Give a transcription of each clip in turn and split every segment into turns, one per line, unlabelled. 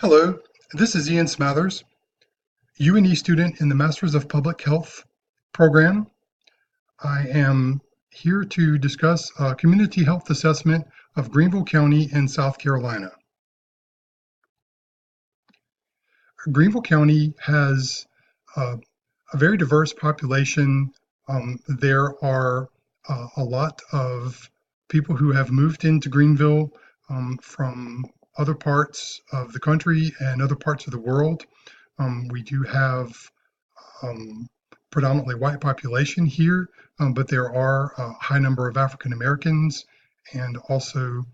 Hello, this is Ian Smathers, UNE student in the Masters of Public Health program. I am here to discuss a community health assessment of Greenville County in South Carolina. Greenville County has a very diverse population. There are a lot of people who have moved into Greenville from other parts of the country and other parts of the world. We do have um, predominantly white population here, but there are a high number of African Americans and also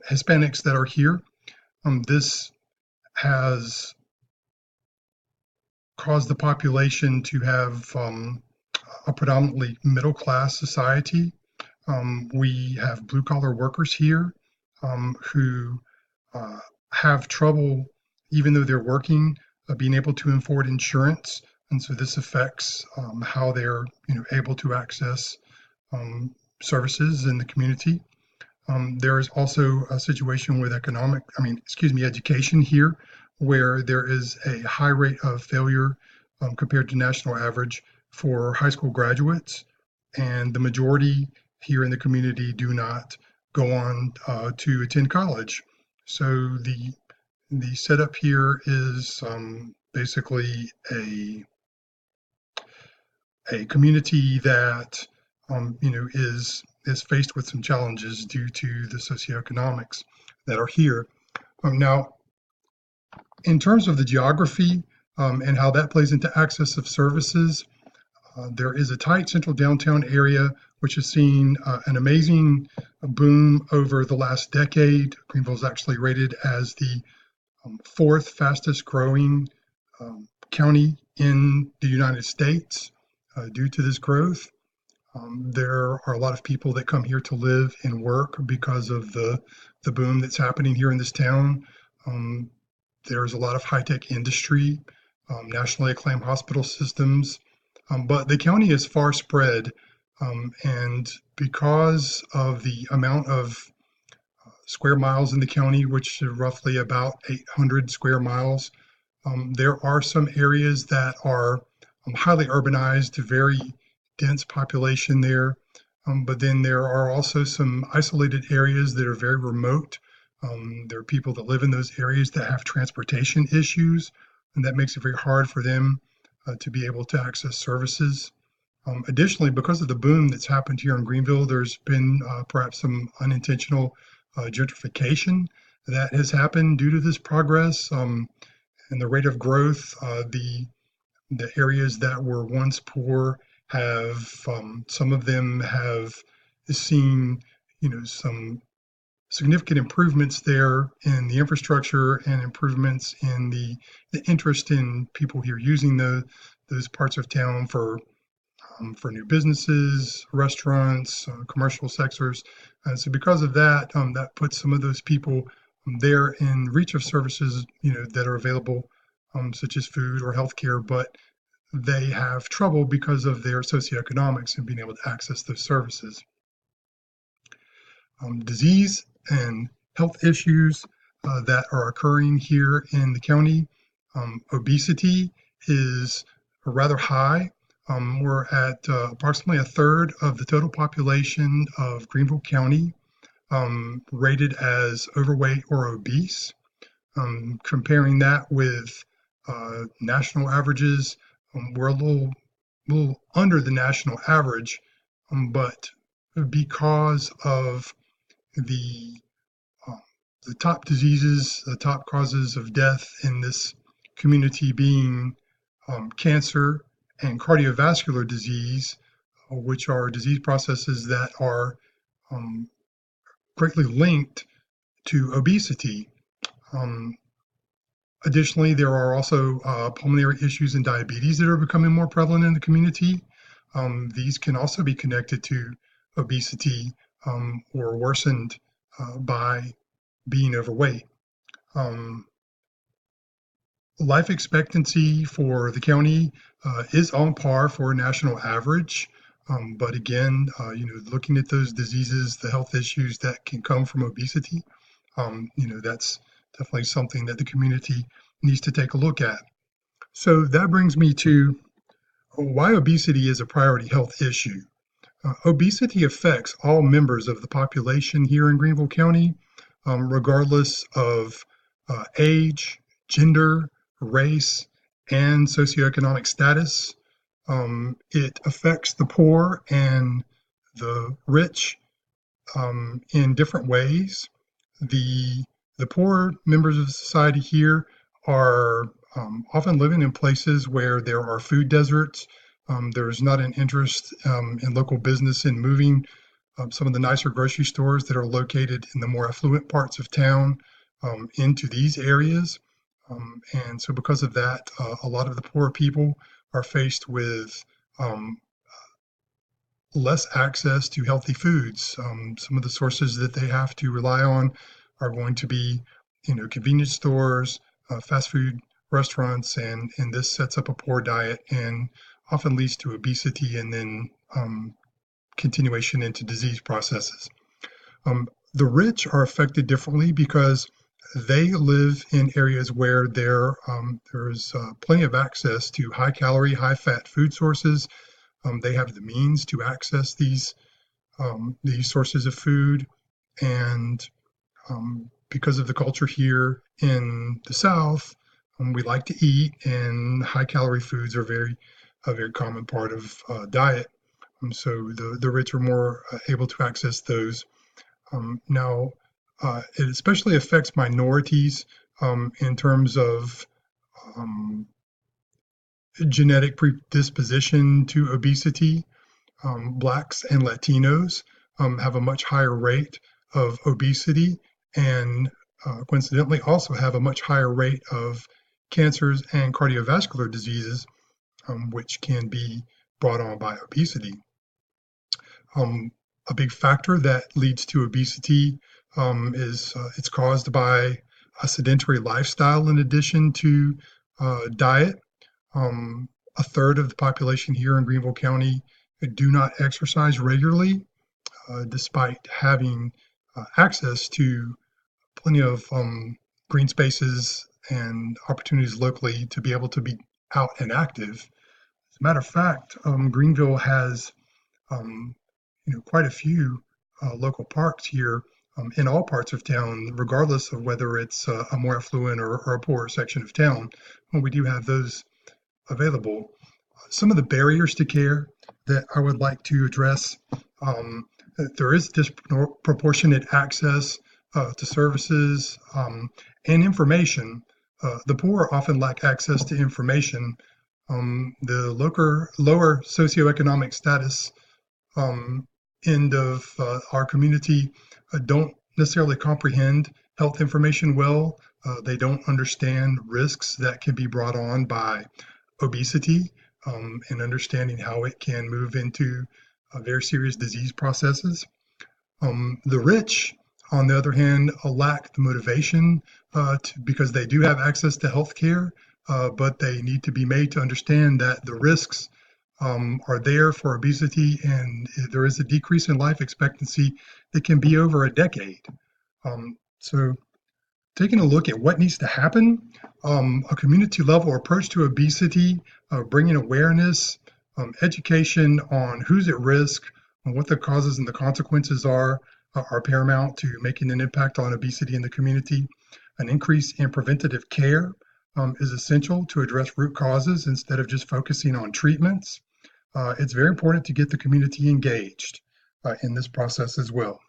Hispanics that are here. This has caused the population to have a predominantly middle class society. We have blue collar workers here who uh, have trouble, even though they're working, being able to afford insurance, and so this affects how they're able to access um, services in the community. There is also a situation with education here, where there is a high rate of failure compared to national average for high school graduates, and the majority here in the community do not go on to attend college. So the setup here is basically a community that is faced with some challenges due to the socioeconomics that are here. Now, in terms of the geography and how that plays into access of services, there is a tight central downtown area which has seen an amazing boom over the last decade. Greenville is actually rated as the fourth fastest growing county in the United States due to this growth. There are a lot of people that come here to live and work because of the boom that's happening here in this town. Um, there's a lot of high tech industry, nationally acclaimed hospital systems, but the county is far spread. And because of the amount of square miles in the county, which is roughly about 800 square miles, there are some areas that are highly urbanized, very dense population there. But then there are also some isolated areas that are very remote. There are people that live in those areas that have transportation issues, and that makes it very hard for them to be able to access services. Additionally, because of the boom that's happened here in Greenville, there's been perhaps some unintentional gentrification that has happened due to this progress and the rate of growth. The areas that were once poor have some of them have seen some significant improvements there in the infrastructure and improvements in the interest in people here using those parts of town for new businesses, restaurants, commercial sectors. So because of that, that puts some of those people there in reach of services, that are available, such as food or healthcare, but they have trouble because of their socioeconomics and being able to access those services. Disease and health issues that are occurring here in the county. Obesity is rather high. We're at approximately a third of the total population of Greenville County rated as overweight or obese. Comparing that with national averages, we're a little under the national average, but because of the uh, the top diseases, the top causes of death in this community being cancer and cardiovascular disease, which are disease processes that are um, greatly linked to obesity. Um, Additionally, there are also pulmonary issues and diabetes that are becoming more prevalent in the community. These can also be connected to obesity or worsened by being overweight. Um, Life expectancy for the county is on par for a national average. But again, looking at those diseases, the health issues that can come from obesity, that's definitely something that the community needs to take a look at. So that brings me to why obesity is a priority health issue. Obesity affects all members of the population here in Greenville County, regardless of age, gender, race, and socioeconomic status. It affects the poor and the rich in different ways. The the poor members of society here are often living in places where there are food deserts. There's not an interest in local business in moving some of the nicer grocery stores that are located in the more affluent parts of town into these areas. And so, because of that, a lot of the poor people are faced with um, less access to healthy foods. Some of the sources that they have to rely on are going to be, convenience stores, fast food restaurants, and this sets up a poor diet and often leads to obesity and then continuation into disease processes. The rich are affected differently because they live in areas where there's plenty of access to high calorie, high fat food sources. They have the means to access these sources of food, and because of the culture here in the South, we like to eat, and high calorie foods are a very common part of diet. So the rich are more able to access those. Now, it especially affects minorities in terms of um, genetic predisposition to obesity. Blacks and Latinos have a much higher rate of obesity and coincidentally also have a much higher rate of cancers and cardiovascular diseases, which can be brought on by obesity. A big factor that leads to obesity is it's caused by a sedentary lifestyle in addition to diet. A third of the population here in Greenville County do not exercise regularly, despite having access to plenty of green spaces and opportunities locally to be able to be out and active. As a matter of fact, Greenville has um, quite a few local parks here in all parts of town, regardless of whether it's a more affluent or a poorer section of town. We do have those available. Some of the barriers to care that I would like to address. Um, there is disproportionate access to services and information. The poor often lack access to information. The lower socioeconomic status um, end of our community don't necessarily comprehend health information well. They don't understand risks that can be brought on by obesity and understanding how it can move into very serious disease processes. The rich, on the other hand, lack the motivation because they do have access to health care, but they need to be made to understand that the risks are there for obesity, and there is a decrease in life expectancy that can be over a decade. So, taking a look at what needs to happen, a community level approach to obesity, bringing awareness, education on who's at risk, and what the causes and the consequences are paramount to making an impact on obesity in the community. An increase in preventative care is essential to address root causes instead of just focusing on treatments. It's very important to get the community engaged in this process as well.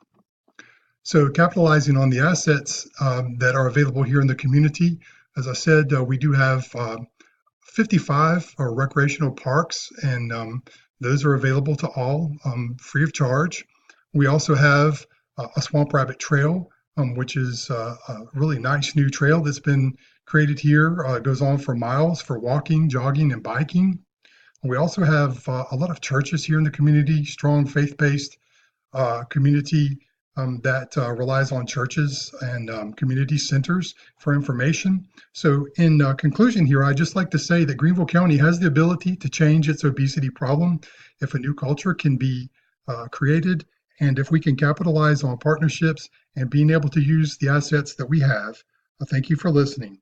So, capitalizing on the assets that are available here in the community, as I said, we do have 55 recreational parks, and those are available to all free of charge. We also have a Swamp Rabbit Trail, which is a really nice new trail that's been created here. It goes on for miles for walking, jogging, and biking. We also have a lot of churches here in the community, strong faith-based community that relies on churches and community centers for information. So, in conclusion here, I'd just like to say that Greenville County has the ability to change its obesity problem if a new culture can be created, and if we can capitalize on partnerships and being able to use the assets that we have Thank you for listening.